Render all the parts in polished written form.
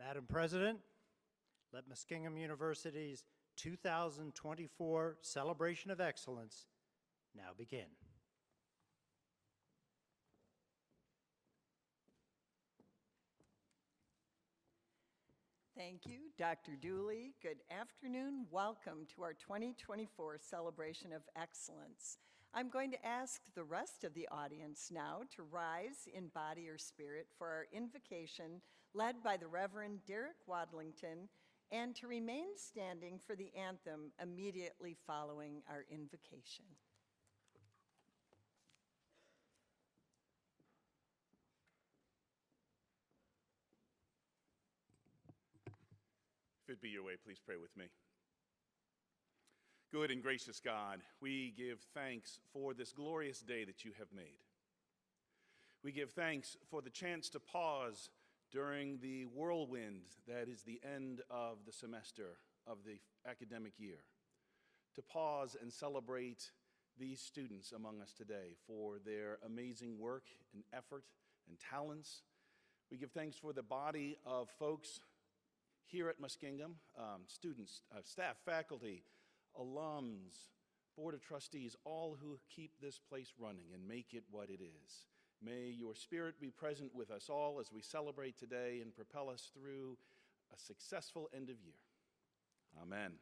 Madam President, let Muskingum University's 2024 Celebration of Excellence now begin. Thank you, Dr. Dooley. Good afternoon. Welcome to our 2024 Celebration of Excellence. I'm going to ask the rest of the audience now to rise in body or spirit for our invocation led by the Reverend Derek Wadlington, and to remain standing for the anthem immediately following our invocation. If it be your way, please pray with me. Good and gracious God, we give thanks for this glorious day that you have made. We give thanks for the chance to pause during the whirlwind that is the end of the semester of the academic year, to pause and celebrate these students among us today for their amazing work and effort and talents. We give thanks for the body of folks here at Muskingum, students, staff, faculty, alums, board of trustees, all who keep this place running and make it what it is. May your spirit be present with us all as we celebrate today and propel us through a successful end of year. Amen.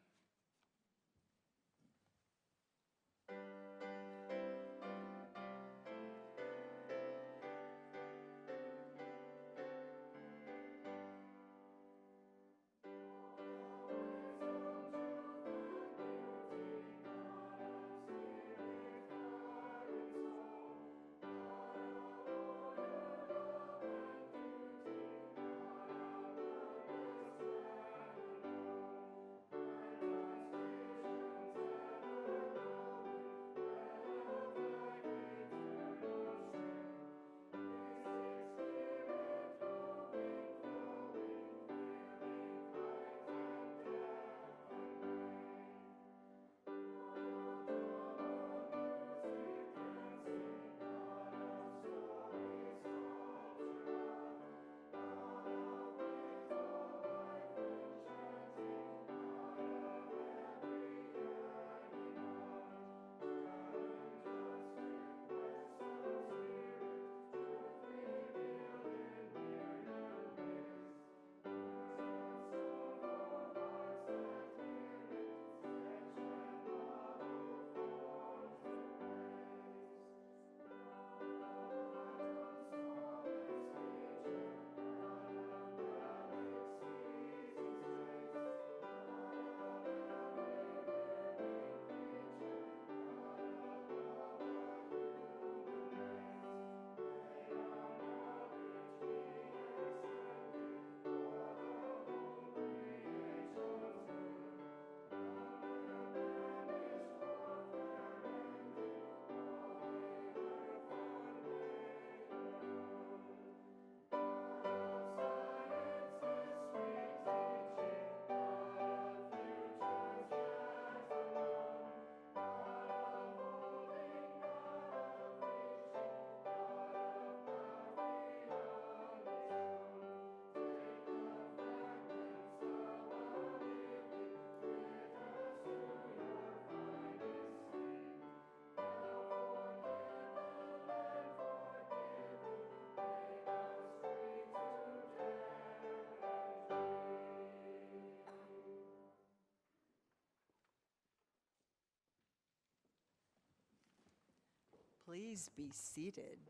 Please be seated.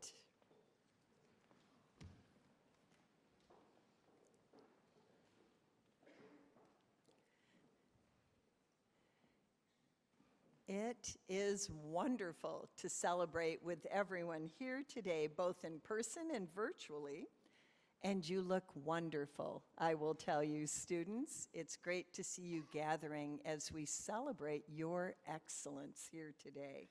It is wonderful to celebrate with everyone here today, both in person and virtually. And you look wonderful, I will tell you, students. It's great to see you gathering as we celebrate your excellence here today.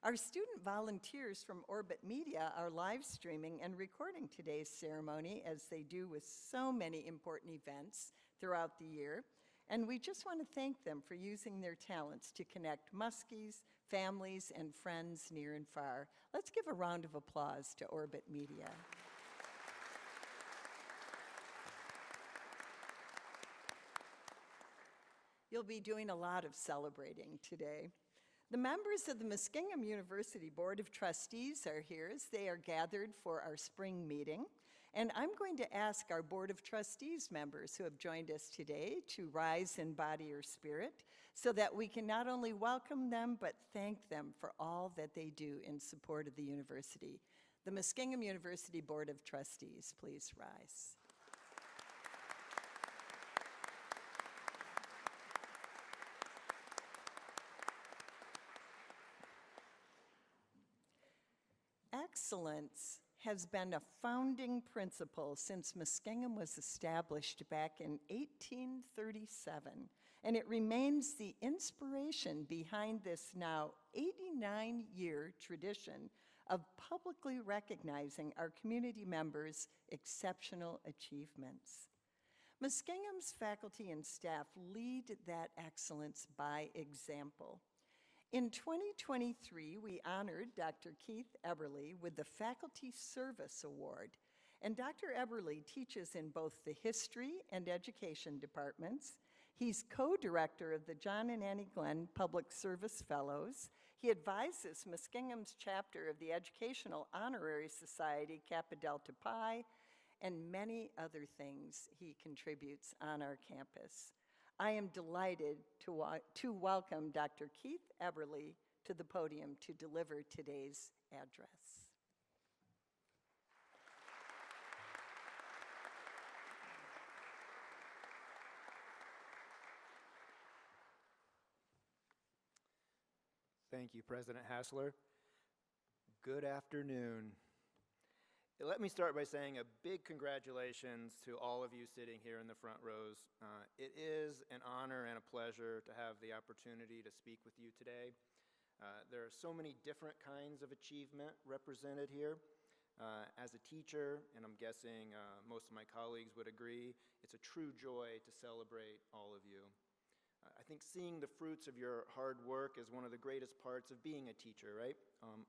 Our student volunteers from Orbit Media are live streaming and recording today's ceremony, as they do with so many important events throughout the year. And we just want to thank them for using their talents to connect Muskies, families, and friends near and far. Let's give a round of applause to Orbit Media. You'll be doing a lot of celebrating today. The members of the Muskingum University Board of Trustees are here as they are gathered for our spring meeting. And I'm going to ask our Board of Trustees members who have joined us today to rise in body or spirit so that we can not only welcome them, but thank them for all that they do in support of the university. The Muskingum University Board of Trustees, please rise. Excellence has been a founding principle since Muskingum was established back in 1837, and it remains the inspiration behind this now 89-year tradition of publicly recognizing our community members' exceptional achievements. Muskingum's faculty and staff lead that excellence by example. In 2023, we honored Dr. Keith Eberly with the Faculty Service Award. And Dr. Eberly teaches in both the History and Education departments. He's co-director of the John and Annie Glenn Public Service Fellows. He advises Muskingum's chapter of the Educational Honorary Society, Kappa Delta Pi, and many other things he contributes on our campus. I am delighted to welcome Dr. Keith Eberly to the podium to deliver today's address. Thank you, President Hassler. Good afternoon. Let me start by saying a big congratulations to all of you sitting here in the front rows. It is an honor and a pleasure to have the opportunity to speak with you today. There are so many different kinds of achievement represented here. As a teacher, and I'm guessing most of my colleagues would agree, it's a true joy to celebrate all of you. I think seeing the fruits of your hard work is one of the greatest parts of being a teacher, right?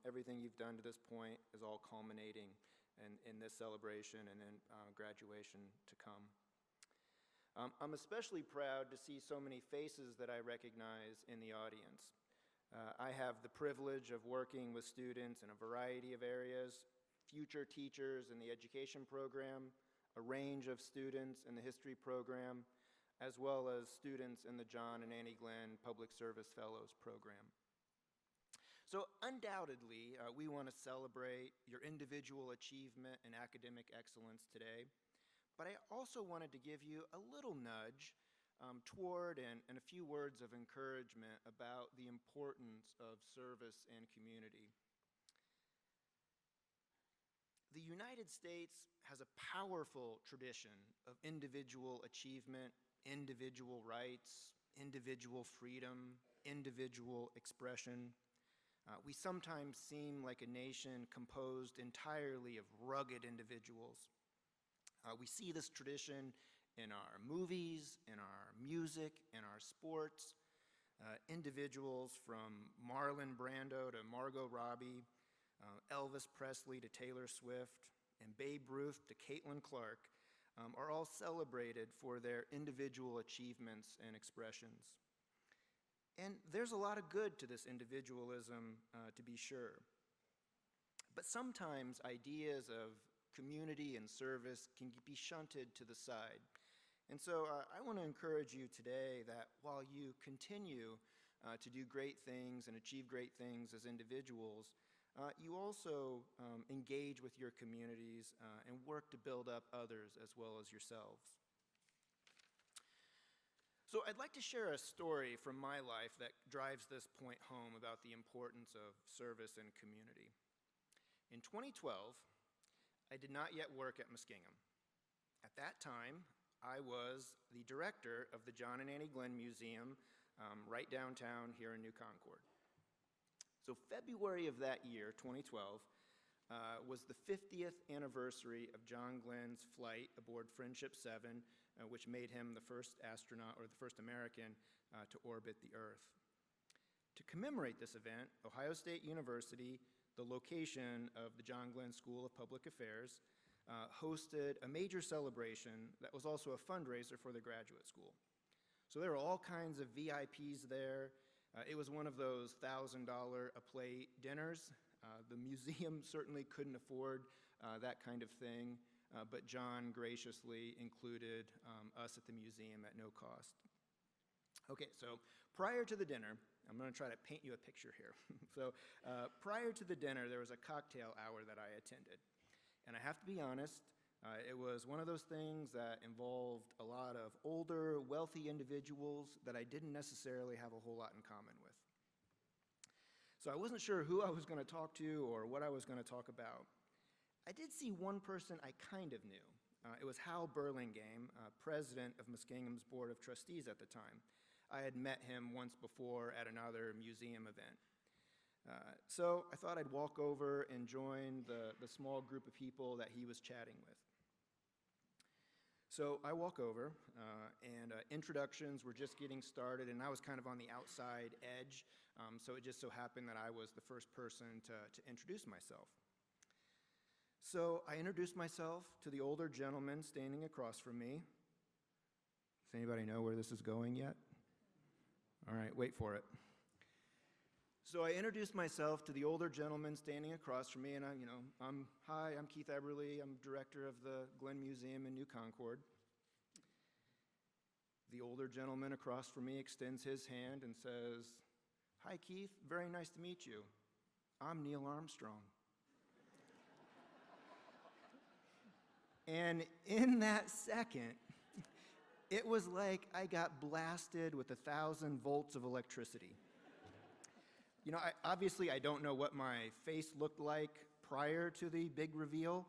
Everything you've done to this point is all culminating in this celebration and then graduation to come. I'm especially proud to see so many faces that I recognize in the audience. I have the privilege of working with students in a variety of areas, future teachers in the education program, a range of students in the history program, as well as students in the John and Annie Glenn Public Service Fellows program. So undoubtedly, we want to celebrate your individual achievement and academic excellence today, but I also wanted to give you a little nudge toward and a few words of encouragement about the importance of service and community. The United States has a powerful tradition of individual achievement, individual rights, individual freedom, individual expression. We sometimes seem like a nation composed entirely of rugged individuals. We see this tradition in our movies, in our music, in our sports. Individuals from Marlon Brando to Margot Robbie, Elvis Presley to Taylor Swift, and Babe Ruth to Caitlin Clark are all celebrated for their individual achievements and expressions. And there's a lot of good to this individualism, to be sure. But sometimes ideas of community and service can be shunted to the side. And so I want to encourage you today that while you continue to do great things and achieve great things as individuals, you also engage with your communities and work to build up others as well as yourselves. So I'd like to share a story from my life that drives this point home about the importance of service and community. In 2012, I did not yet work at Muskingum. At that time, I was the director of the John and Annie Glenn Museum right downtown here in New Concord. So February of that year, 2012, was the 50th anniversary of John Glenn's flight aboard Friendship 7, which made him the first astronaut, or the first American, to orbit the Earth. To commemorate this event, Ohio State University, the location of the John Glenn School of Public Affairs, hosted a major celebration that was also a fundraiser for the graduate school. So there were all kinds of VIPs there. It was one of those $1,000 a plate dinners. The museum certainly couldn't afford that kind of thing, but John graciously included us at the museum at no cost. Okay, so prior to the dinner, I'm going to try to paint you a picture here. So prior to the dinner, there was a cocktail hour that I attended. And I have to be honest, it was one of those things that involved a lot of older, wealthy individuals that I didn't necessarily have a whole lot in common with. So I wasn't sure who I was going to talk to or what I was going to talk about. I did see one person I kind of knew. It was Hal Burlingame, president of Muskingum's Board of Trustees at the time. I had met him once before at another museum event. So I thought I'd walk over and join the small group of people that he was chatting with. So I walk over, and introductions were just getting started, and I was kind of on the outside edge, so it just so happened that I was the first person to introduce myself. So I introduced myself to the older gentleman standing across from me. Does anybody know where this is going yet? All right, wait for it. So I introduced myself to the older gentleman standing across from me, and hi, I'm Keith Eberly. I'm director of the Glenn Museum in New Concord. The older gentleman across from me extends his hand and says, "Hi, Keith. Very nice to meet you. I'm Neil Armstrong." And in that second, it was like I got blasted with 1,000 volts of electricity. Obviously I don't know what my face looked like prior to the big reveal,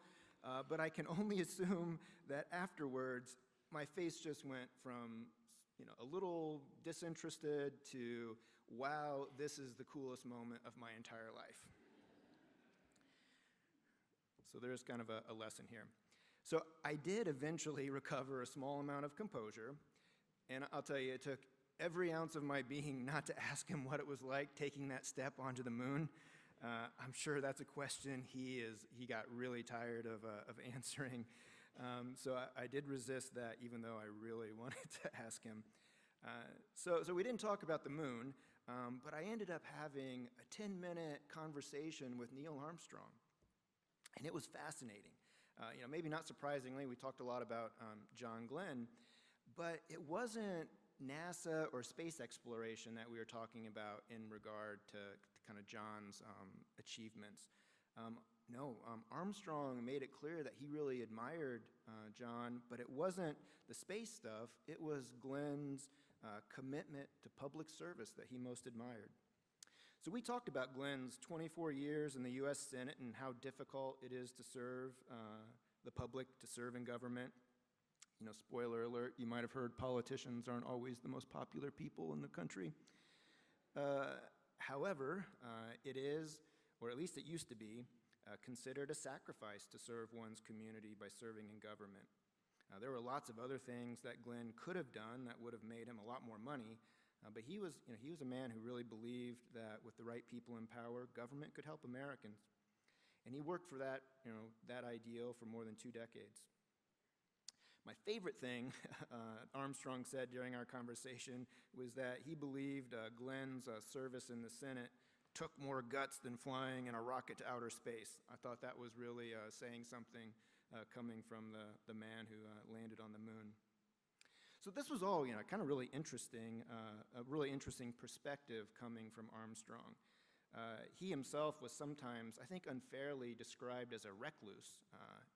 but I can only assume that afterwards my face just went from a little disinterested to, wow, this is the coolest moment of my entire life. So there's kind of a lesson here. So I did eventually recover a small amount of composure, and I'll tell you, it took every ounce of my being not to ask him what it was like taking that step onto the moon. I'm sure that's a question he got really tired of answering. So I did resist that, even though I really wanted to ask him. So we didn't talk about the moon, but I ended up having a 10-minute conversation with Neil Armstrong, and it was fascinating. Maybe not surprisingly, we talked a lot about John Glenn, but it wasn't NASA or space exploration that we were talking about in regard to kind of John's achievements. Armstrong made it clear that he really admired John, but it wasn't the space stuff, it was Glenn's commitment to public service that he most admired. So we talked about Glenn's 24 years in the U.S. Senate and how difficult it is to serve the public, to serve in government. Spoiler alert, you might have heard politicians aren't always the most popular people in the country. However, it is, or at least it used to be, considered a sacrifice to serve one's community by serving in government. There were lots of other things that Glenn could have done that would have made him a lot more money, but he was a man who really believed that with the right people in power, government could help Americans. And he worked for that, that ideal for more than 2 decades. My favorite thing Armstrong said during our conversation was that he believed Glenn's service in the Senate took more guts than flying in a rocket to outer space. I thought that was really saying something coming from the man who landed on the moon. So this was all, kind of really interesting, a really interesting perspective coming from Armstrong. He himself was sometimes, I think, unfairly described as a recluse,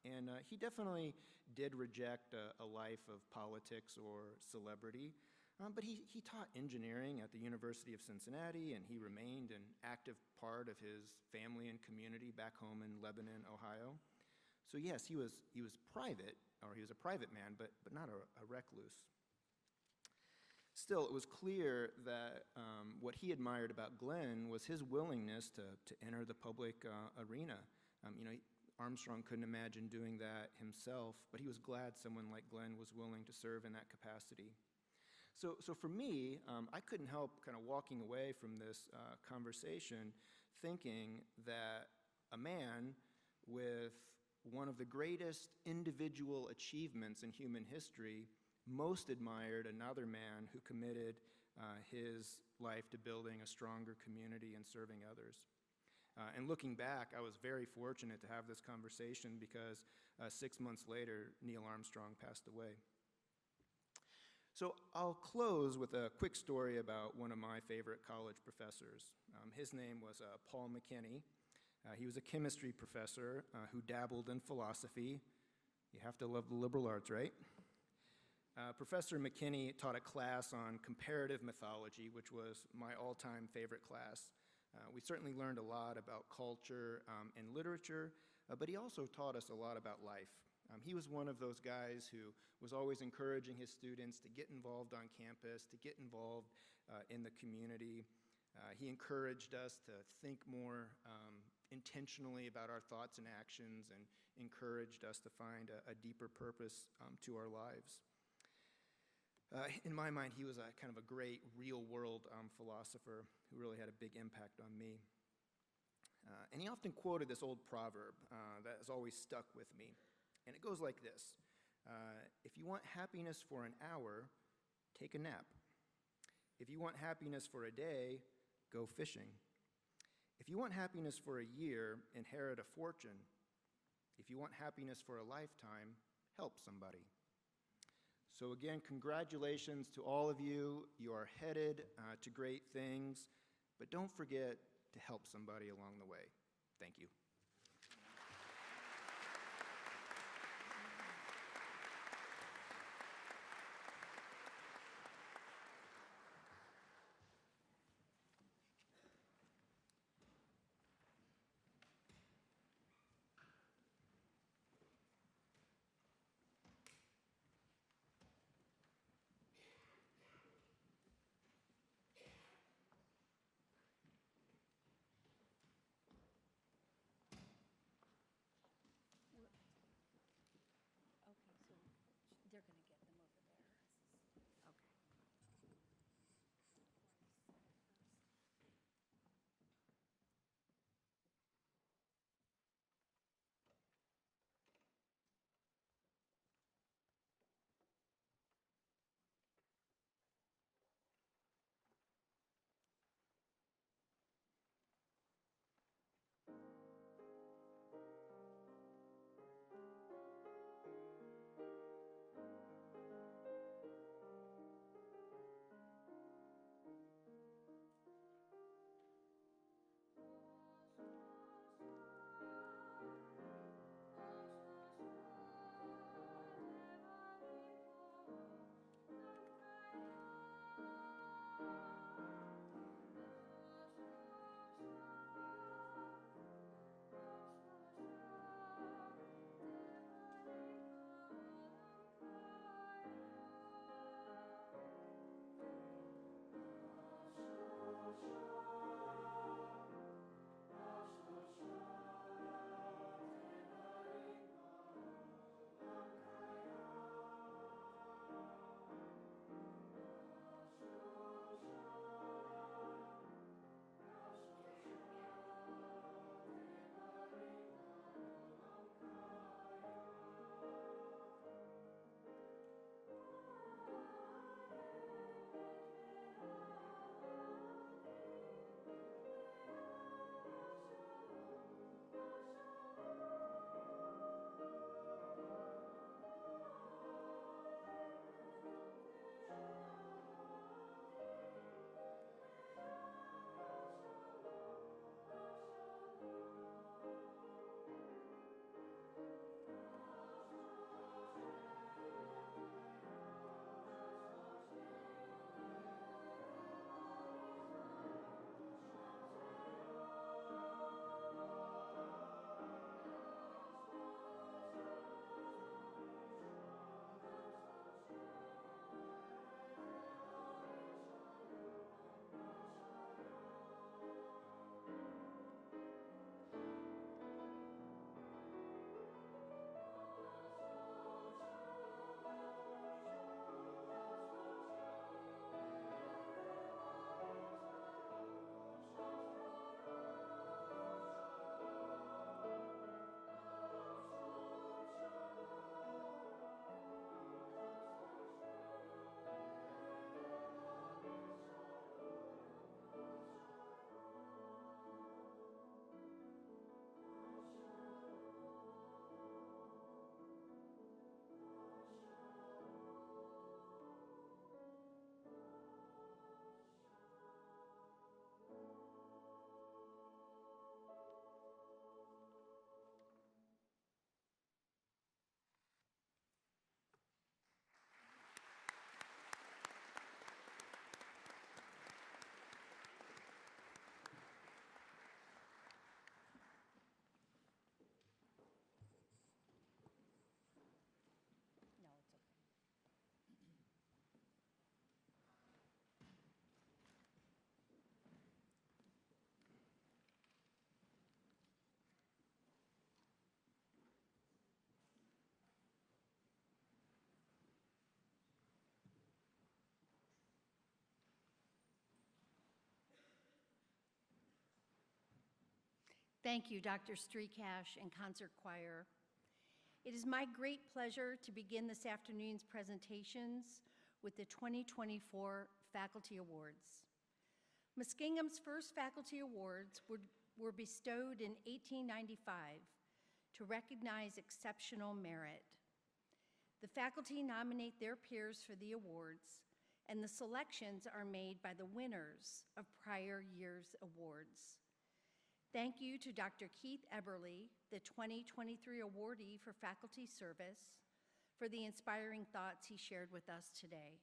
and he definitely did reject a life of politics or celebrity, but he taught engineering at the University of Cincinnati, and he remained an active part of his family and community back home in Lebanon, Ohio. So yes, he was private, or he was a private man, but not a recluse. Still, it was clear that what he admired about Glenn was his willingness to enter the public arena. Armstrong couldn't imagine doing that himself, but he was glad someone like Glenn was willing to serve in that capacity. So for me, I couldn't help kind of walking away from this conversation thinking that a man with one of the greatest individual achievements in human history most admired another man who committed his life to building a stronger community and serving others. And looking back, I was very fortunate to have this conversation because 6 months later, Neil Armstrong passed away. So I'll close with a quick story about one of my favorite college professors. His name was Paul McKinney. He was a chemistry professor who dabbled in philosophy. You have to love the liberal arts, right? Professor McKinney taught a class on comparative mythology, which was my all-time favorite class. We certainly learned a lot about culture and literature, but he also taught us a lot about life. He was one of those guys who was always encouraging his students to get involved on campus, to get involved in the community. He encouraged us to think more intentionally about our thoughts and actions, and encouraged us to find a deeper purpose to our lives. In my mind, he was a kind of a great real-world philosopher who really had a big impact on me. And he often quoted this old proverb that has always stuck with me. And it goes like this: if you want happiness for an hour, take a nap. If you want happiness for a day, go fishing. If you want happiness for a year, inherit a fortune. If you want happiness for a lifetime, help somebody. So again, congratulations to all of you. You are headed to great things, but don't forget to help somebody along the way. Thank you. They're going to get them over there. Okay. Thank you, Dr. Streakash and Concert Choir. It is my great pleasure to begin this afternoon's presentations with the 2024 Faculty Awards. Muskingum's first Faculty Awards were bestowed in 1895 to recognize exceptional merit. The faculty nominate their peers for the awards, and the selections are made by the winners of prior year's awards. Thank you to Dr. Keith Eberly, the 2023 awardee for faculty service, for the inspiring thoughts he shared with us today.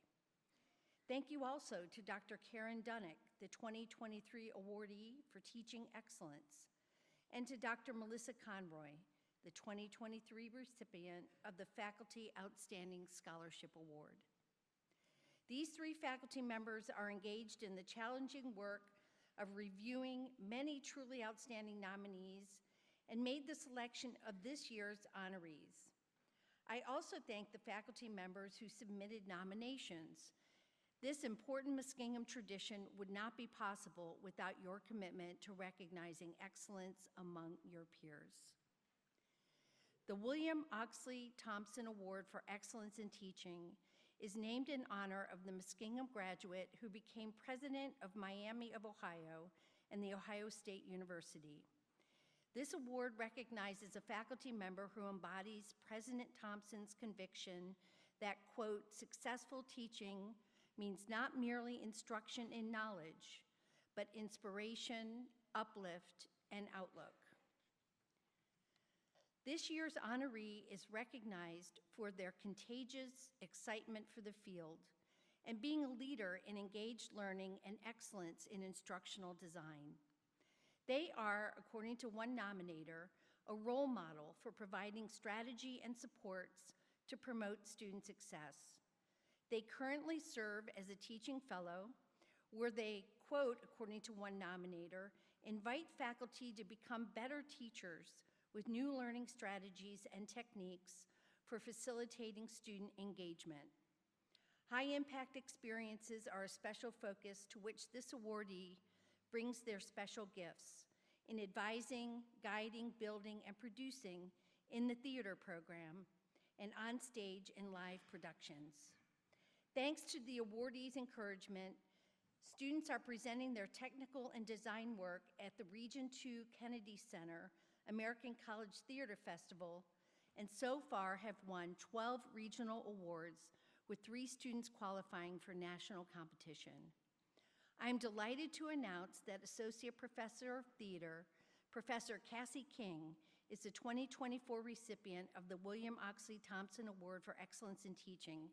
Thank you also to Dr. Karen Dunnick, the 2023 awardee for teaching excellence, and to Dr. Melissa Conroy, the 2023 recipient of the Faculty Outstanding Scholarship Award. These three faculty members are engaged in the challenging work of reviewing many truly outstanding nominees and made the selection of this year's honorees. I also thank the faculty members who submitted nominations. This important Muskingum tradition would not be possible without your commitment to recognizing excellence among your peers. The William Oxley Thompson Award for Excellence in Teaching is named in honor of the Muskingum graduate who became president of Miami of Ohio and the Ohio State University. This award recognizes a faculty member who embodies President Thompson's conviction that, quote, successful teaching means not merely instruction in knowledge, but inspiration, uplift, and outlook. This year's honoree is recognized for their contagious excitement for the field and being a leader in engaged learning and excellence in instructional design. They are, according to one nominator, a role model for providing strategy and supports to promote student success. They currently serve as a teaching fellow, where they, quote, according to one nominator, invite faculty to become better teachers with new learning strategies and techniques for facilitating student engagement. High-impact experiences are a special focus to which this awardee brings their special gifts in advising, guiding, building, and producing in the theater program and on stage and live productions. Thanks to the awardees' encouragement, students are presenting their technical and design work at the Region 2 Kennedy Center American College Theater Festival, and so far have won 12 regional awards, with 3 students qualifying for national competition. I'm delighted to announce that Associate Professor of Theater, Professor Cassie King, is the 2024 recipient of the William Oxley Thompson Award for Excellence in Teaching.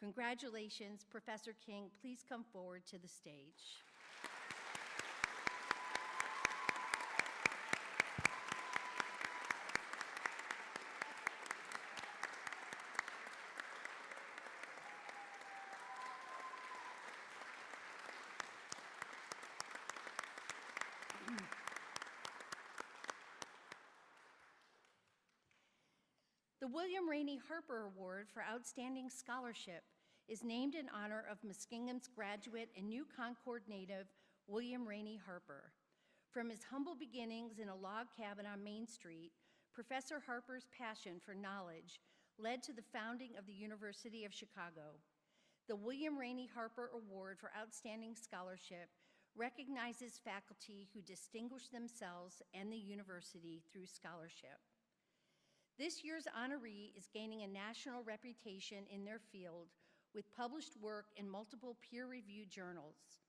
Congratulations, Professor King. Please come forward to the stage. The William Rainey Harper Award for Outstanding Scholarship is named in honor of Muskingum's graduate and New Concord native, William Rainey Harper. From his humble beginnings in a log cabin on Main Street, Professor Harper's passion for knowledge led to the founding of the University of Chicago. The William Rainey Harper Award for Outstanding Scholarship recognizes faculty who distinguish themselves and the university through scholarship. This year's honoree is gaining a national reputation in their field with published work in multiple peer-reviewed journals.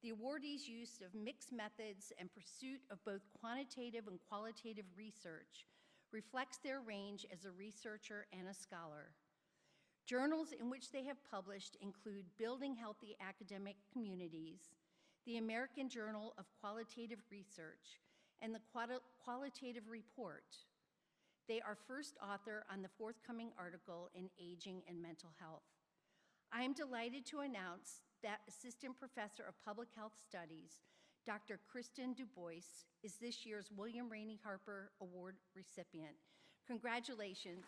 The awardees' use of mixed methods and pursuit of both quantitative and qualitative research reflects their range as a researcher and a scholar. Journals in which they have published include Building Healthy Academic Communities, the American Journal of Qualitative Research, and the Qualitative Report. They are first author on the forthcoming article in Aging and Mental Health. I am delighted to announce that Assistant Professor of Public Health Studies, Dr. Kristen DuBois, is this year's William Rainey Harper Award recipient. Congratulations.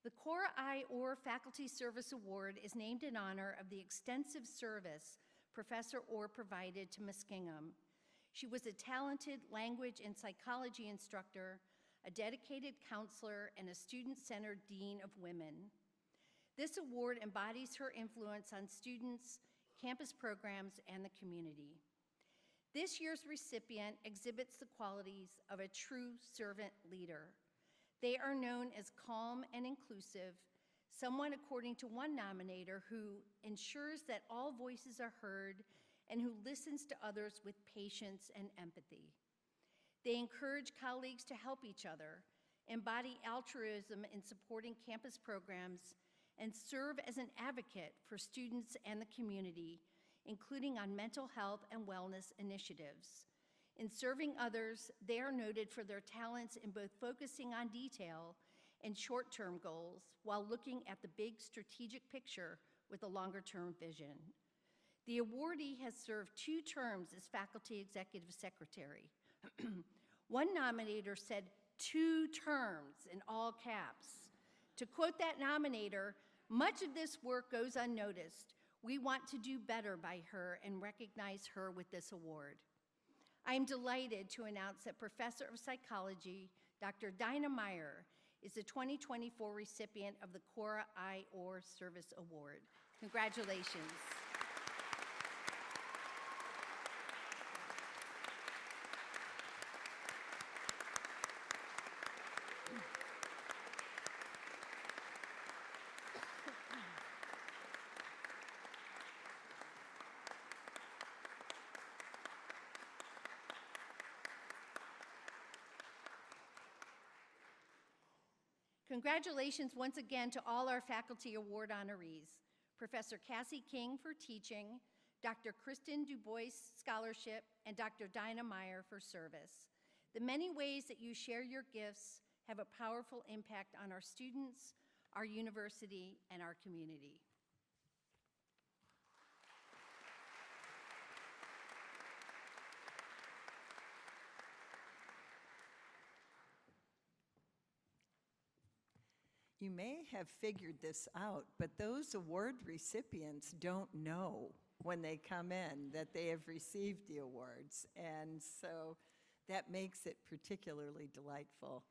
The Cora I. Orr Faculty Service Award is named in honor of the extensive service Professor Orr provided to Muskingum. She was a talented language and psychology instructor, a dedicated counselor, and a student-centered dean of women. This award embodies her influence on students, campus programs, and the community. This year's recipient exhibits the qualities of a true servant leader. They are known as calm and inclusive, someone, according to one nominator, who ensures that all voices are heard and who listens to others with patience and empathy. They encourage colleagues to help each other, embody altruism in supporting campus programs, and serve as an advocate for students and the community, including on mental health and wellness initiatives. In serving others, they are noted for their talents in both focusing on detail and short-term goals while looking at the big strategic picture with a longer-term vision. The awardee has served 2 terms as faculty executive secretary. One nominator said 2 terms in all caps. To quote that nominator, "Much of this work goes unnoticed. We want to do better by her and recognize her with this award." I am delighted to announce that Professor of Psychology, Dr. Dinah Meyer, is the 2024 recipient of the Cora I. Orr Service Award. Congratulations. Congratulations once again to all our faculty award honorees. Professor Cassie King for teaching, Dr. Kristen DuBois Scholarship, and Dr. Dinah Meyer for service. The many ways that you share your gifts have a powerful impact on our students, our university, and our community. You may have figured this out, but those award recipients don't know when they come in that they have received the awards. And so that makes it particularly delightful.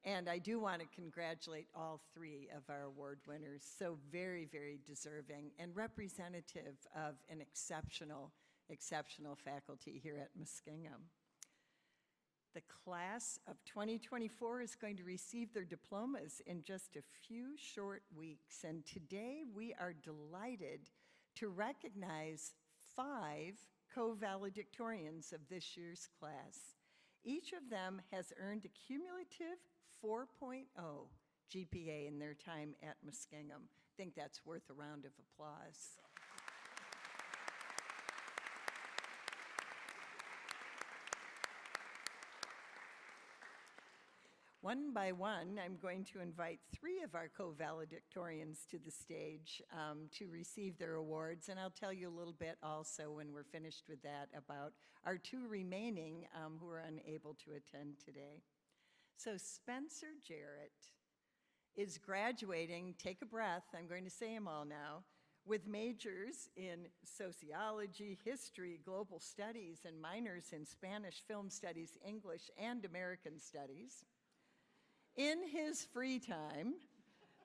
And I do want to congratulate all 3 of our award winners, so very, very deserving and representative of an exceptional faculty here at Muskingum. The class of 2024 is going to receive their diplomas in just a few short weeks, and today we are delighted to recognize 5 co-valedictorians of this year's class. Each of them has earned a cumulative 4.0 GPA in their time at Muskingum. I think that's worth a round of applause. One by one, I'm going to invite 3 of our co-valedictorians to the stage to receive their awards, and I'll tell you a little bit also when we're finished with that about our 2 remaining who are unable to attend today. So Spencer Jarrett is graduating, take a breath, I'm going to say them all now, with majors in sociology, history, global studies, and minors in Spanish, film studies, English, and American studies. In his free time,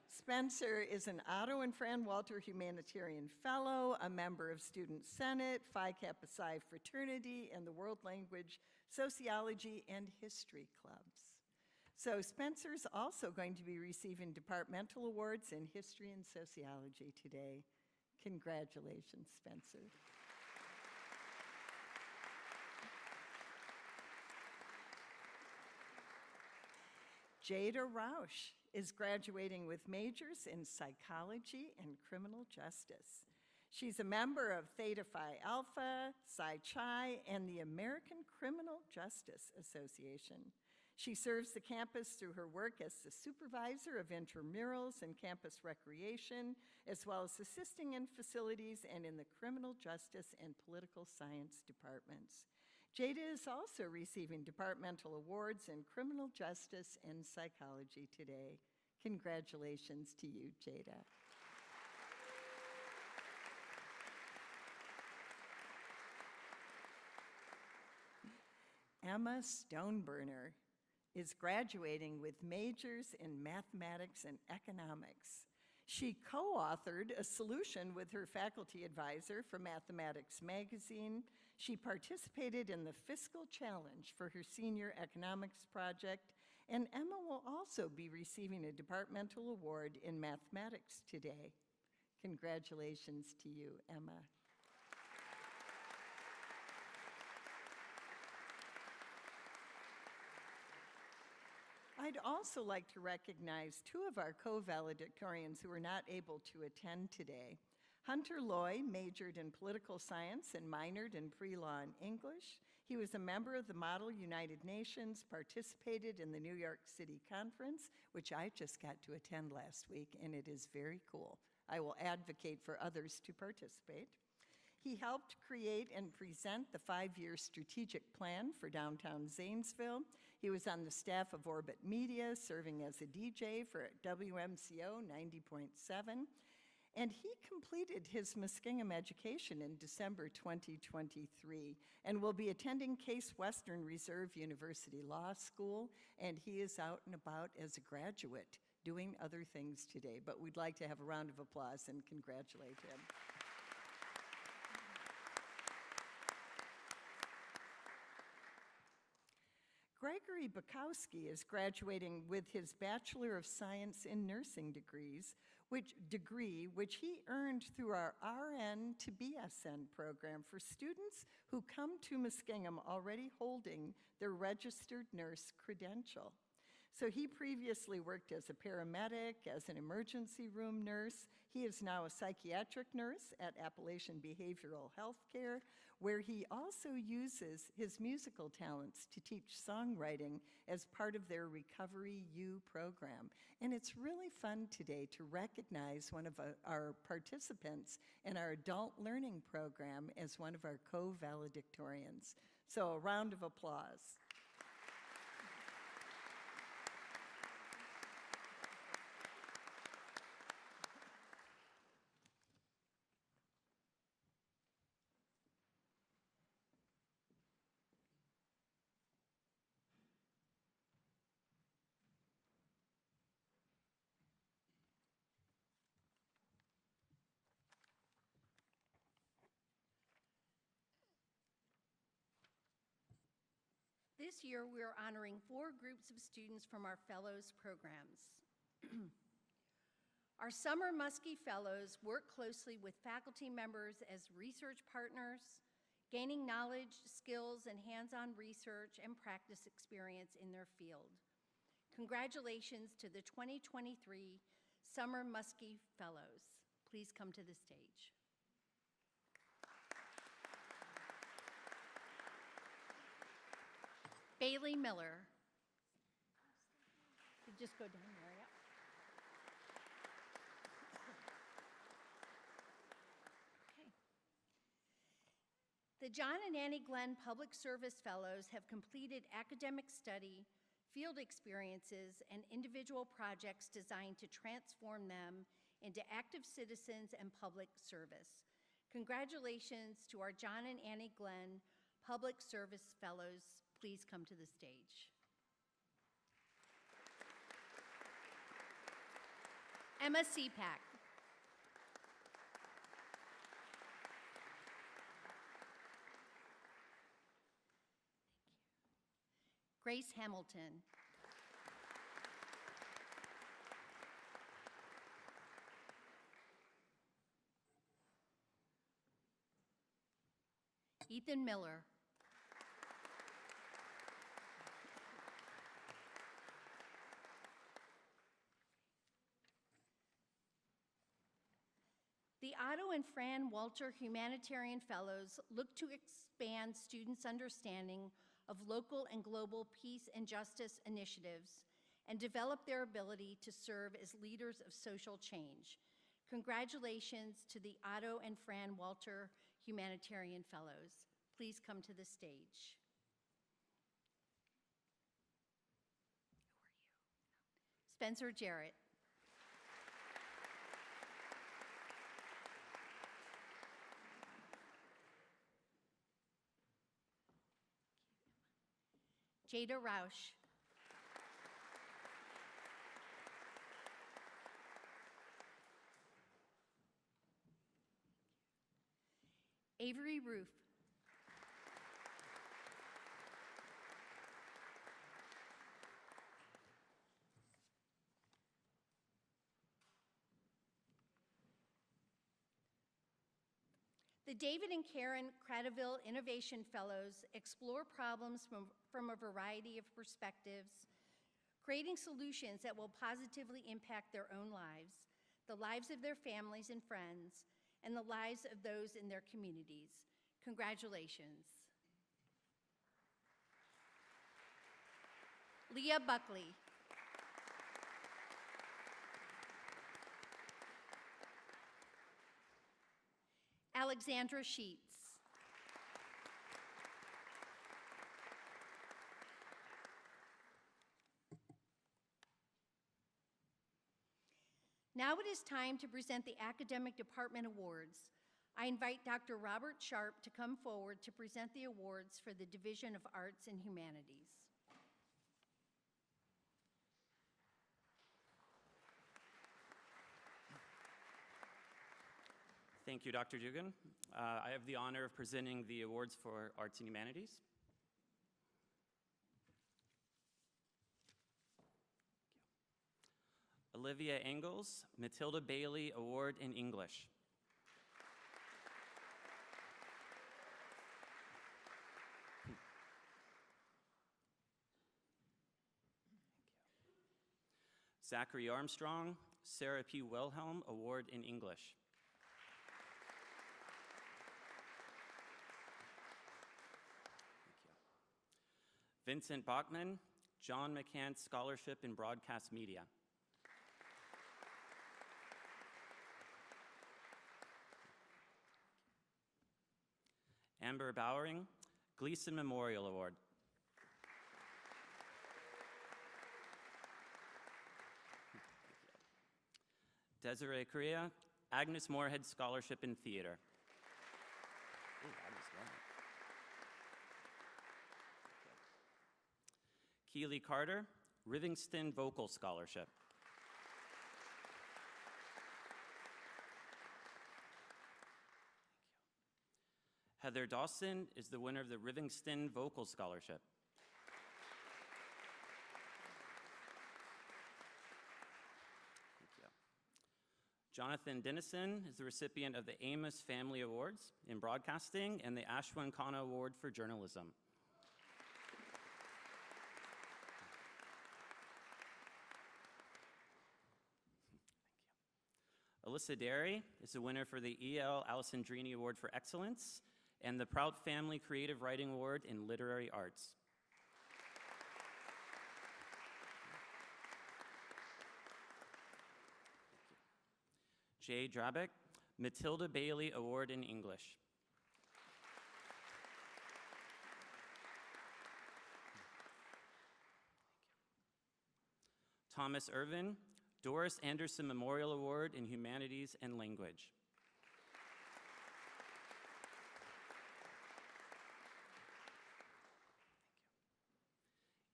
Spencer is an Otto and Fran Walter Humanitarian Fellow, a member of Student Senate, Phi Kappa Psi Fraternity, and the World Language, Sociology, and History Clubs. So Spencer's also going to be receiving departmental awards in history and sociology today. Congratulations, Spencer. Jada Rausch is graduating with majors in psychology and criminal justice. She's a member of Theta Phi Alpha, Psi Chi, and the American Criminal Justice Association. She serves the campus through her work as the supervisor of intramurals and campus recreation, as well as assisting in facilities and in the criminal justice and political science departments. Jada is also receiving departmental awards in criminal justice and psychology today. Congratulations to you, Jada. Emma Stoneburner is graduating with majors in mathematics and economics. She co-authored a solution with her faculty advisor for Mathematics Magazine. She participated in the Fiscal Challenge for her senior economics project, and Emma will also be receiving a departmental award in mathematics today. Congratulations to you, Emma. I'd also like to recognize two of our co-valedictorians who were not able to attend today. Hunter Loy majored in political science and minored in pre-law and English. He was a member of the Model United Nations, participated in the New York City Conference, which I just got to attend last week, and it is very cool. I will advocate for others to participate. He helped create and present the 5-year strategic plan for downtown Zanesville. He was on the staff of Orbit Media, serving as a DJ for WMCO 90.7. And he completed his Muskingum education in December 2023 and will be attending Case Western Reserve University Law School, and he is out and about as a graduate doing other things today. But we'd like to have a round of applause and congratulate him. Gregory Bukowski is graduating with his Bachelor of Science in Nursing degree, which he earned through our RN to BSN program for students who come to Muskingum already holding their registered nurse credential. So he previously worked as a paramedic, as an emergency room nurse. He is now a psychiatric nurse at Appalachian Behavioral Health Care, where he also uses his musical talents to teach songwriting as part of their Recovery U program. And it's really fun today to recognize one of our participants in our adult learning program as one of our co-valedictorians. So a round of applause. This year, we are honoring 4 groups of students from our Fellows programs. Our Summer Muskie Fellows work closely with faculty members as research partners, gaining knowledge, skills, and hands-on research and practice experience in their field. Congratulations to the 2023 Summer Muskie Fellows. Please come to the stage. Bailey Miller. You just go down there, yep. Okay. The John and Annie Glenn Public Service Fellows have completed academic study, field experiences, and individual projects designed to transform them into active citizens and public service. Congratulations to our John and Annie Glenn Public Service Fellows. Please come to the stage. Emma Seapack. Grace Hamilton. Ethan Miller. The Otto and Fran Walter Humanitarian Fellows look to expand students' understanding of local and global peace and justice initiatives and develop their ability to serve as leaders of social change. Congratulations to the Otto and Fran Walter Humanitarian Fellows. Please come to the stage. Spencer Jarrett. Jada Rausch. Avery Roof. The David and Karen Cradaville Innovation Fellows explore problems from a variety of perspectives, creating solutions that will positively impact their own lives, the lives of their families and friends, and the lives of those in their communities. Congratulations. Leah Buckley. Alexandra Sheets. Now it is time to present the Academic Department Awards. I invite Dr. Robert Sharp to come forward to present the awards for the Division of Arts and Humanities. Thank you, Dr. Dugan. I have the honor of presenting the awards for Arts and Humanities. Olivia Engels, Matilda Bailey Award in English. Zachary Armstrong, Sarah P. Wilhelm Award in English. Vincent Bachman, John McCann Scholarship in Broadcast Media. Amber Bowering, Gleason Memorial Award. Desiree Correa, Agnes Moorehead Scholarship in Theater. Ooh, Agnes Moorehead. Keely Carter, Rivingston Vocal Scholarship. Heather Dawson is the winner of the Rivingston Vocal Scholarship. Jonathan Dennison is the recipient of the Amos Family Awards in Broadcasting and the Ashwin Khanna Award for Journalism. Alyssa Derry is the winner for the E.L. Alessandrini Award for Excellence and the Proud Family Creative Writing Award in Literary Arts. Jay Drabek, Matilda Bailey Award in English. Thomas Irvin, Doris Anderson Memorial Award in Humanities and Language.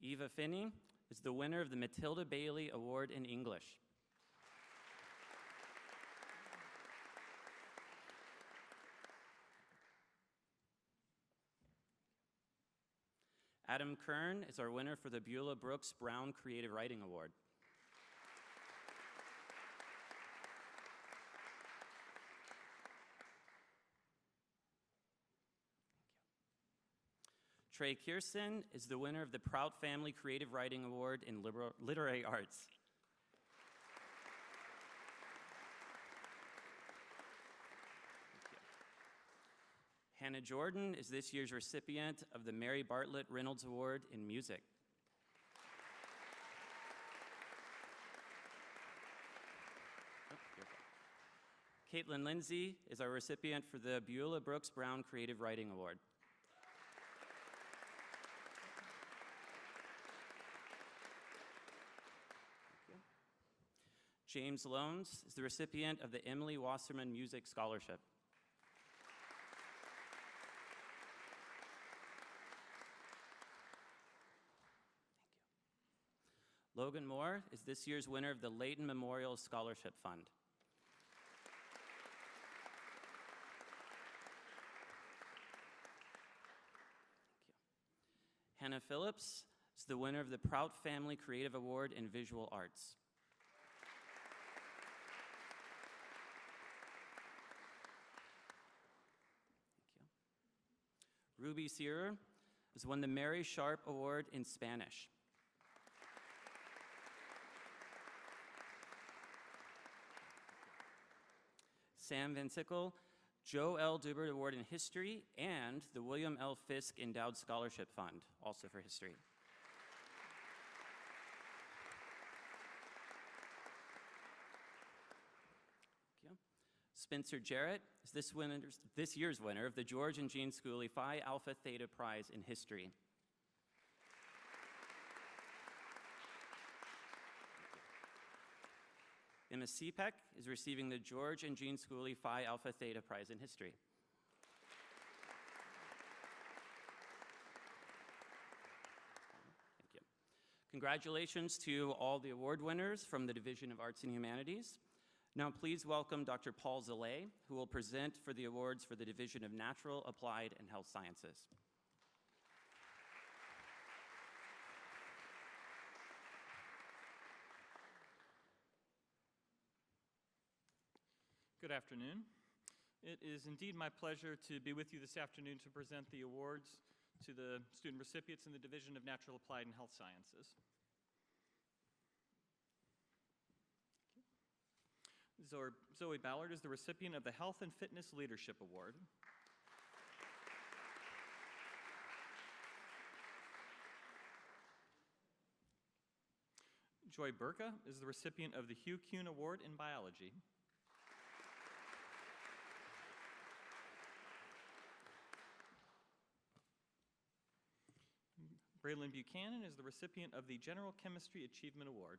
Eva Finney is the winner of the Matilda Bailey Award in English. Adam Kern is our winner for the Beulah Brooks Brown Creative Writing Award. Trey Kierson is the winner of the Proud Family Creative Writing Award in Literary Arts. Hannah Jordan is this year's recipient of the Mary Bartlett Reynolds Award in Music. Caitlin Lindsay is our recipient for the Beulah Brooks Brown Creative Writing Award. James Loans is the recipient of the Emily Wasserman Music Scholarship. Logan Moore is this year's winner of the Layton Memorial Scholarship Fund. Hannah Phillips is the winner of the Prout Family Creative Award in Visual Arts. Ruby Searer has won the Mary Sharp Award in Spanish. Sam Van Sickle, Joe L. Dubert Award in History, and the William L. Fisk Endowed Scholarship Fund, also for history. Spencer Jarrett is this year's winner of the George and Jean Schooley Phi Alpha Theta Prize in History. Emma Sepek is receiving the George and Jean Schooley Phi Alpha Theta Prize in History. Thank you. Congratulations to all the award winners from the Division of Arts and Humanities. Now please welcome Dr. Paul Zalay, who will present for the awards for the Division of Natural, Applied, and Health Sciences. Good afternoon. It is indeed my pleasure to be with you this afternoon to present the awards to the student recipients in the Division of Natural, Applied, and Health Sciences. Zoe Ballard is the recipient of the Health and Fitness Leadership Award. Joy Burka is the recipient of the Hugh Kuhn Award in Biology. Braylon Buchanan is the recipient of the General Chemistry Achievement Award.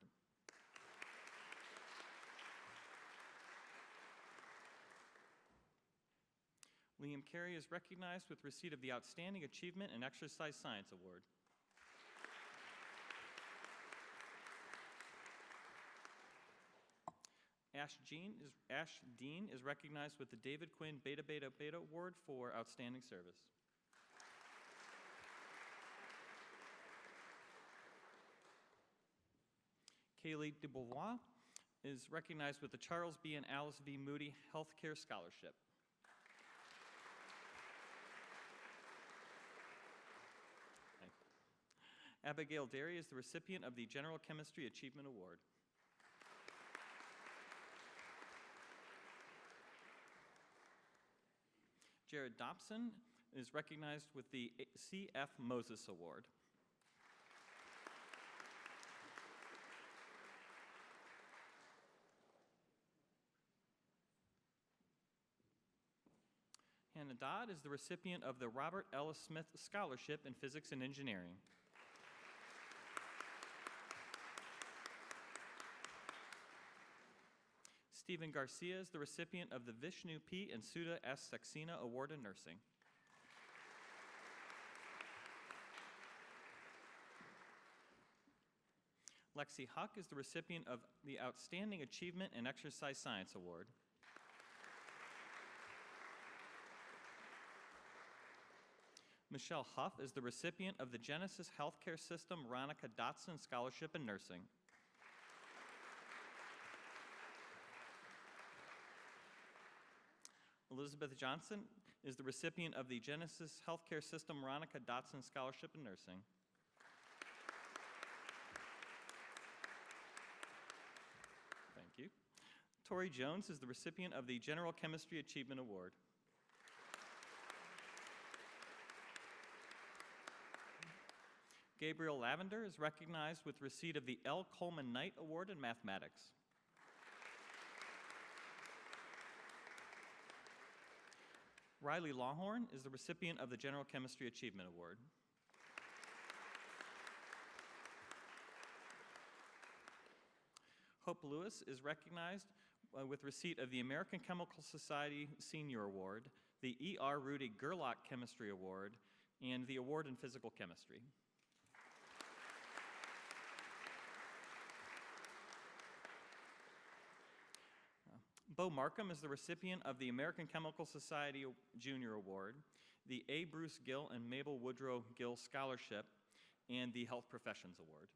Liam Carey is recognized with receipt of the Outstanding Achievement in Exercise Science Award. Ash Dean is recognized with the David Quinn Beta Beta Beta Award for Outstanding Service. Kaylee DeBeauvoir is recognized with the Charles B. and Alice V. Moody Healthcare Scholarship. Abigail Derry is the recipient of the General Chemistry Achievement Award. Jared Dobson is recognized with the C.F. Moses Award. Hannah Dodd is the recipient of the Robert Ellis Smith Scholarship in Physics and Engineering. Stephen Garcia is the recipient of the Vishnu P. and Sudha S. Saxena Award in Nursing. Lexi Huck is the recipient of the Outstanding Achievement in Exercise Science Award. Michelle Huff is the recipient of the Genesis Healthcare System Ronica Dotson Scholarship in Nursing. Elizabeth Johnson is the recipient of the Genesis Healthcare System Ronica Dotson Scholarship in Nursing. Thank you. Tori Jones is the recipient of the General Chemistry Achievement Award. Gabriel Lavender is recognized with receipt of the L. Coleman Knight Award in Mathematics. Riley Lawhorn is the recipient of the General Chemistry Achievement Award. Hope Lewis is recognized with receipt of the American Chemical Society Senior Award, the E.R. Rudy Gerlach Chemistry Award, and the Award in Physical Chemistry. Bo Markham is the recipient of the American Chemical Society Junior Award, the A. Bruce Gill and Mabel Woodrow Gill Scholarship, and the Health Professions Award.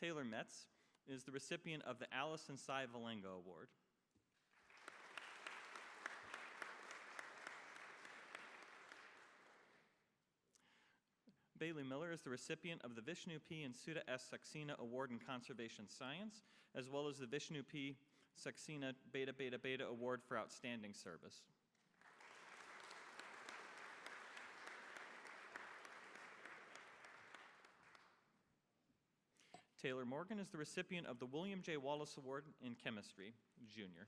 Taylor Metz is the recipient of the Alice and Cy Valengo Award. Bailey Miller is the recipient of the Vishnu P. and Sudha S. Saxena Award in Conservation Science, as well as the Vishnu P. Saxena Beta Beta Beta Award for Outstanding Service. Taylor Morgan is the recipient of the William J. Wallace Award in Chemistry, Junior.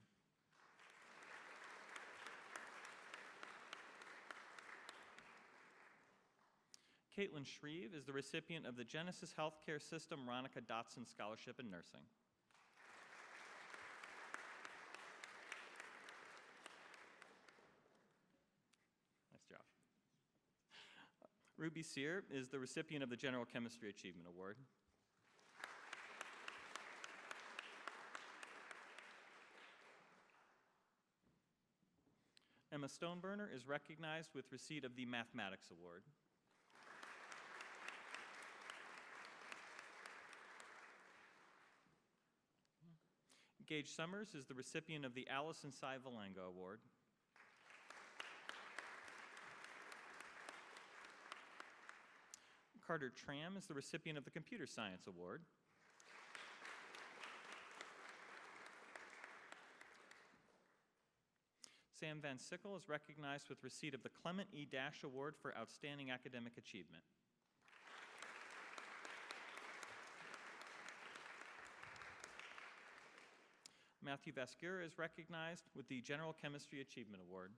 Caitlin Shreve is the recipient of the Genesis Healthcare System Ronica Dotson Scholarship in Nursing. Nice job. Ruby Sear is the recipient of the General Chemistry Achievement Award. Emma Stoneburner is recognized with receipt of the Mathematics Award. Gage Summers is the recipient of the Alice and Cy Valengo Award. Carter Tram is the recipient of the Computer Science Award. Sam Van Sickle is recognized with receipt of the Clement E. Dash Award for Outstanding Academic Achievement. Matthew Vascura is recognized with the General Chemistry Achievement Award.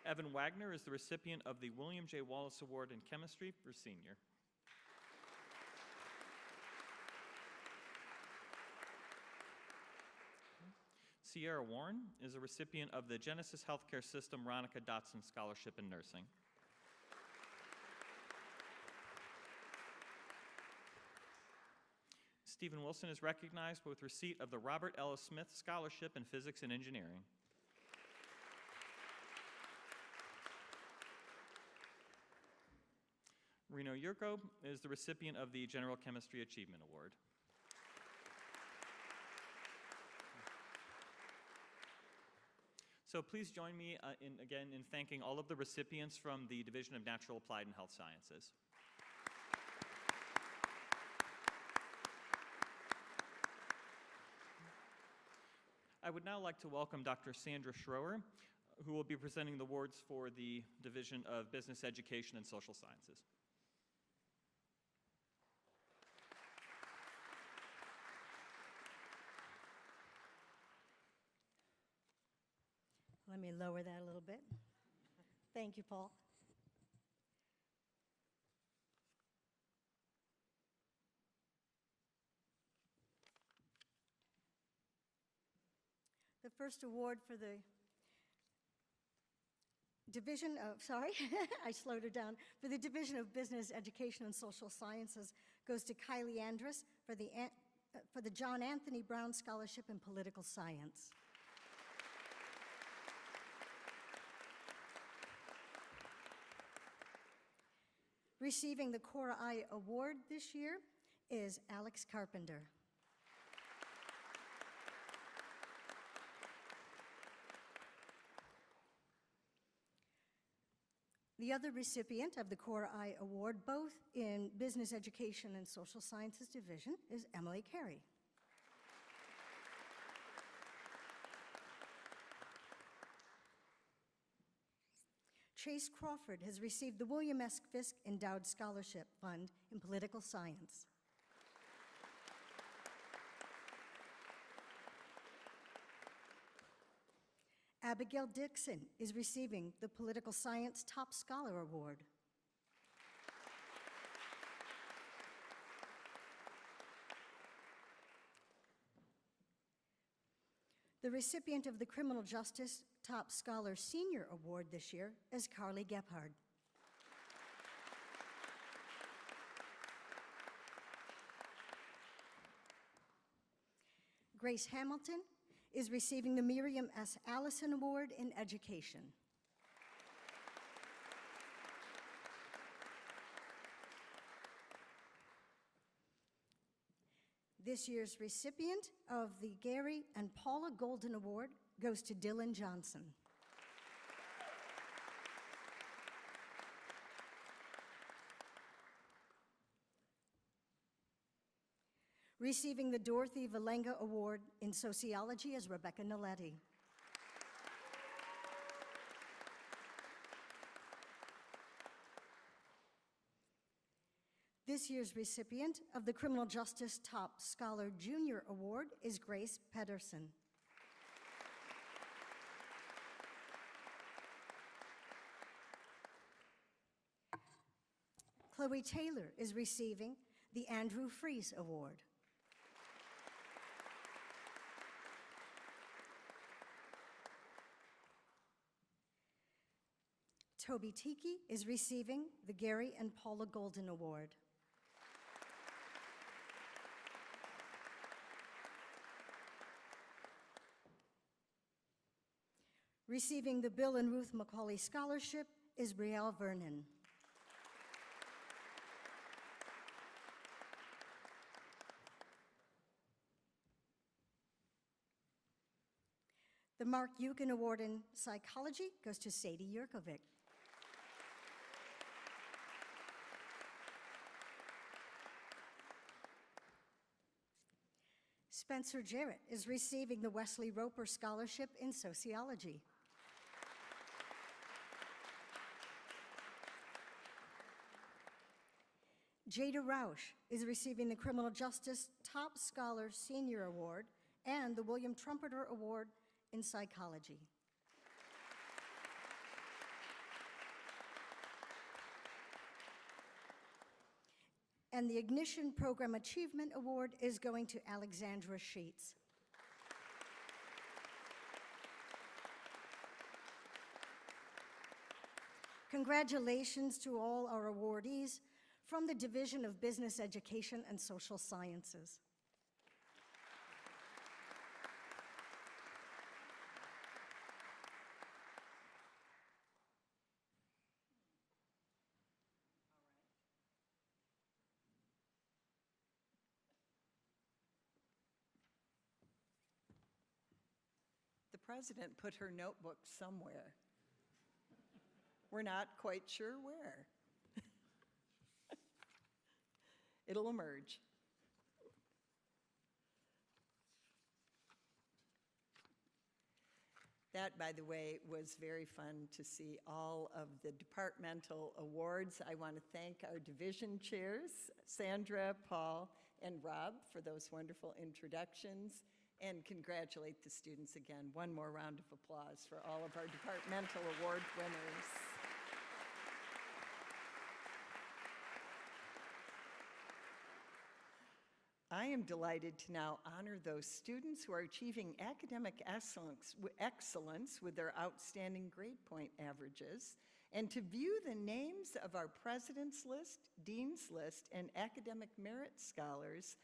Evan Wagner is the recipient of the William J. Wallace Award in Chemistry for Senior. Sierra Warren is a recipient of the Genesis Healthcare System Ronica Dotson Scholarship in Nursing. Stephen Wilson is recognized with receipt of the Robert Ellis Smith Scholarship in Physics and Engineering. Reno Yurko is the recipient of the General Chemistry Achievement Award. So please join me again in thanking all of the recipients from the Division of Natural Applied and Health Sciences. I would now like to welcome Dr. Sandra Schroer, who will be presenting the awards for the Division of Business Education and Social Sciences. Let me lower that a little bit. Thank you, Paul. The first award for the Division of, I slowed it down, for the Division of Business Education and Social Sciences goes to Kylie Andrus for the John Anthony Brown Scholarship in Political Science. Receiving the Cora I Award this year is Alex Carpenter. The other recipient of the Cora I Award, both in Business Education and Social Sciences Division, is Emily Carey. Chase Crawford has received the William S. Fisk Endowed Scholarship Fund in Political Science. Abigail Dixon is receiving the Political Science Top Scholar Award. The recipient of the Criminal Justice Top Scholar Senior Award this year is Carly Gebhard. Grace Hamilton is receiving the Miriam S. Allison Award in Education. This year's recipient of the Gary and Paula Golden Award goes to Dylan Johnson. Receiving the Dorothy Valenga Award in Sociology is Rebecca Naletti. This year's recipient of the Criminal Justice Top Scholar Junior Award is Grace Pedersen. Chloe Taylor is receiving the Andrew Fries Award. Toby Tiki is receiving the Gary and Paula Golden Award. Receiving the Bill and Ruth Macaulay Scholarship is Brielle Vernon. The Mark Eugen Award in Psychology goes to Sadie Yurkovic. Spencer Jarrett is receiving the Wesley Roper Scholarship in Sociology. Jada Rausch is receiving the Criminal Justice Top Scholar Senior Award and the William Trumpeter Award in Psychology. And the Ignition Program Achievement Award is going to Alexandra Sheets. Congratulations to all our awardees from the Division of Business Education and Social Sciences. The president put her notebook somewhere. We're not quite sure where. It'll emerge. That, by the way, was very fun to see all of the departmental awards. I want to thank our division chairs, Sandra, Paul, and Rob, for those wonderful introductions, and congratulate the students again. One more round of applause for all of our departmental award winners. I am delighted to now honor those students who are achieving academic excellence with their outstanding grade point averages, and to view the names of our President's List, Dean's List, and Academic Merit Scholars.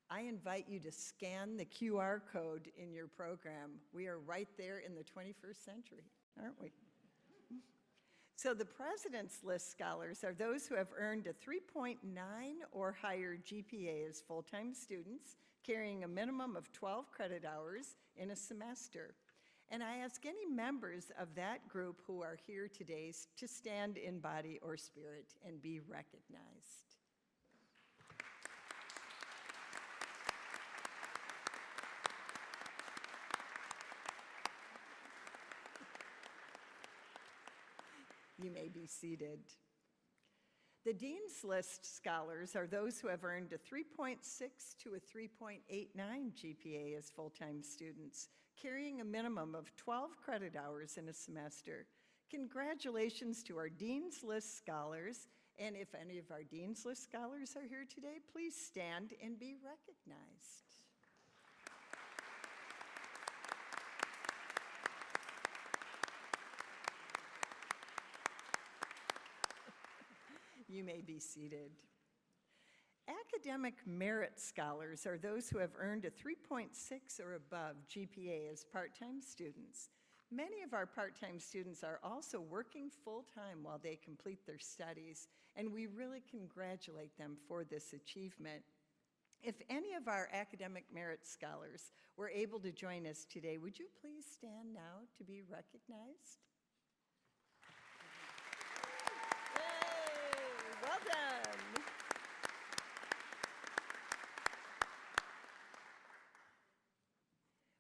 I invite you to scan the QR code in your program. We are right there in the 21st century, aren't we? So the President's List scholars are those who have earned a 3.9 or higher GPA as full-time students, carrying a minimum of 12 credit hours in a semester. And I ask any members of that group who are here today to stand in body or spirit and be recognized. You may be seated. The Dean's List scholars are those who have earned a 3.6 to a 3.89 GPA as full-time students, carrying a minimum of 12 credit hours in a semester. Congratulations to our Dean's List scholars, and if any of our Dean's List scholars are here today, please stand and be recognized. You may be seated. Academic merit scholars are those who have earned a 3.6 or above GPA as part-time students. Many of our part-time students are also working full-time while they complete their studies, and we really congratulate them for this achievement. If any of our academic merit scholars were able to join us today, would you please stand now to be recognized? Yay, well done.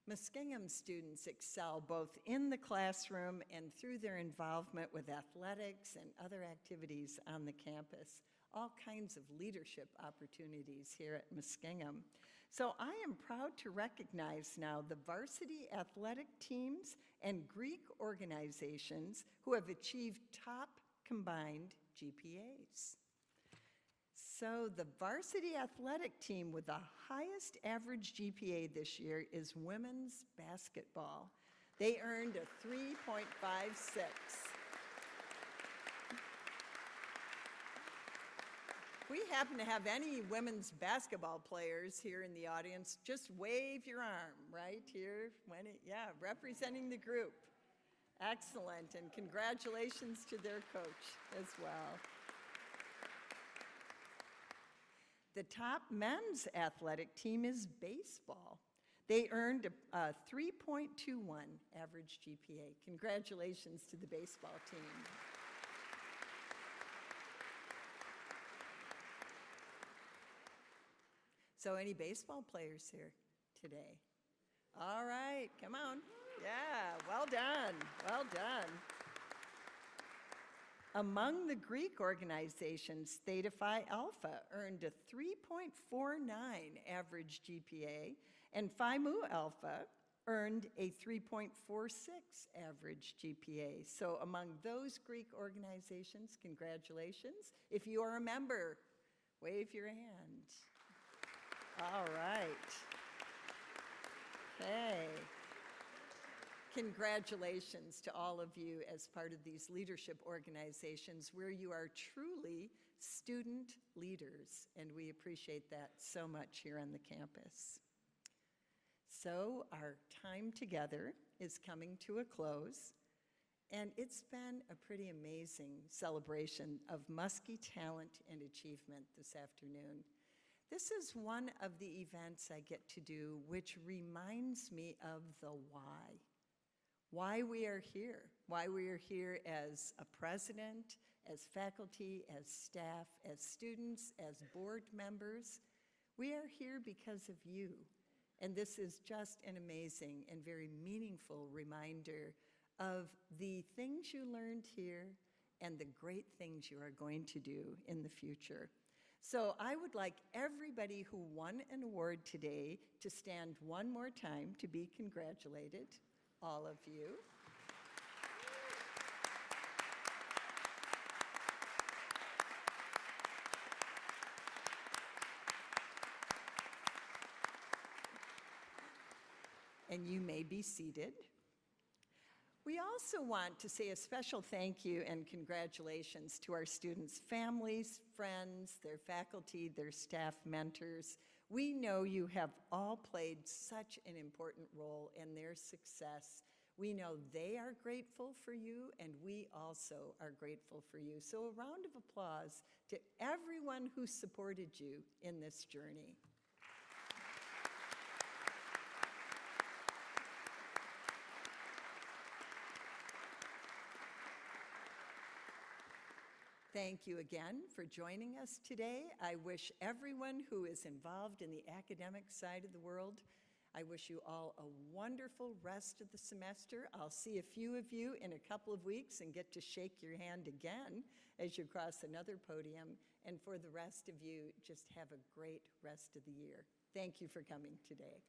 Muskingum students excel both in the classroom and through their involvement with athletics and other activities on the campus. All kinds of leadership opportunities here at Muskingum. So I am proud to recognize now the varsity athletic teams and Greek organizations who have achieved top combined GPAs. So the varsity athletic team with the highest average GPA this year is women's basketball. They earned a 3.56. If we happen to have any women's basketball players here in the audience, just wave your arm right here. Representing the group. Excellent, and congratulations to their coach as well. The top men's athletic team is baseball. They earned a 3.21 average GPA. Congratulations to the baseball team. So any baseball players here today? All right, come on. Yeah, well done, well done. Among the Greek organizations, Theta Phi Alpha earned a 3.49 average GPA, and Phi Mu Alpha earned a 3.46 average GPA. So among those Greek organizations, congratulations. If you are a member, wave your hand. All right. Okay. Congratulations to all of you as part of these leadership organizations where you are truly student leaders, and we appreciate that so much here on the campus. So our time together is coming to a close, and it's been a pretty amazing celebration of Muskie talent and achievement this afternoon. This is one of the events I get to do which reminds me of the why we are here as a president, as faculty, as staff, as students, as board members. We are here because of you, and this is just an amazing and very meaningful reminder of the things you learned here and the great things you are going to do in the future. So I would like everybody who won an award today to stand one more time to be congratulated. All of you. And you may be seated. We also want to say a special thank you and congratulations to our students' families, friends, their faculty, their staff mentors. We know you have all played such an important role in their success. We know they are grateful for you, and we also are grateful for you. So a round of applause to everyone who supported you in this journey. Thank you again for joining us today. I wish everyone who is involved in the academic side of the world, I wish you all a wonderful rest of the semester. I'll see a few of you in a couple of weeks and get to shake your hand again as you cross another podium. And for the rest of you, just have a great rest of the year. Thank you for coming today.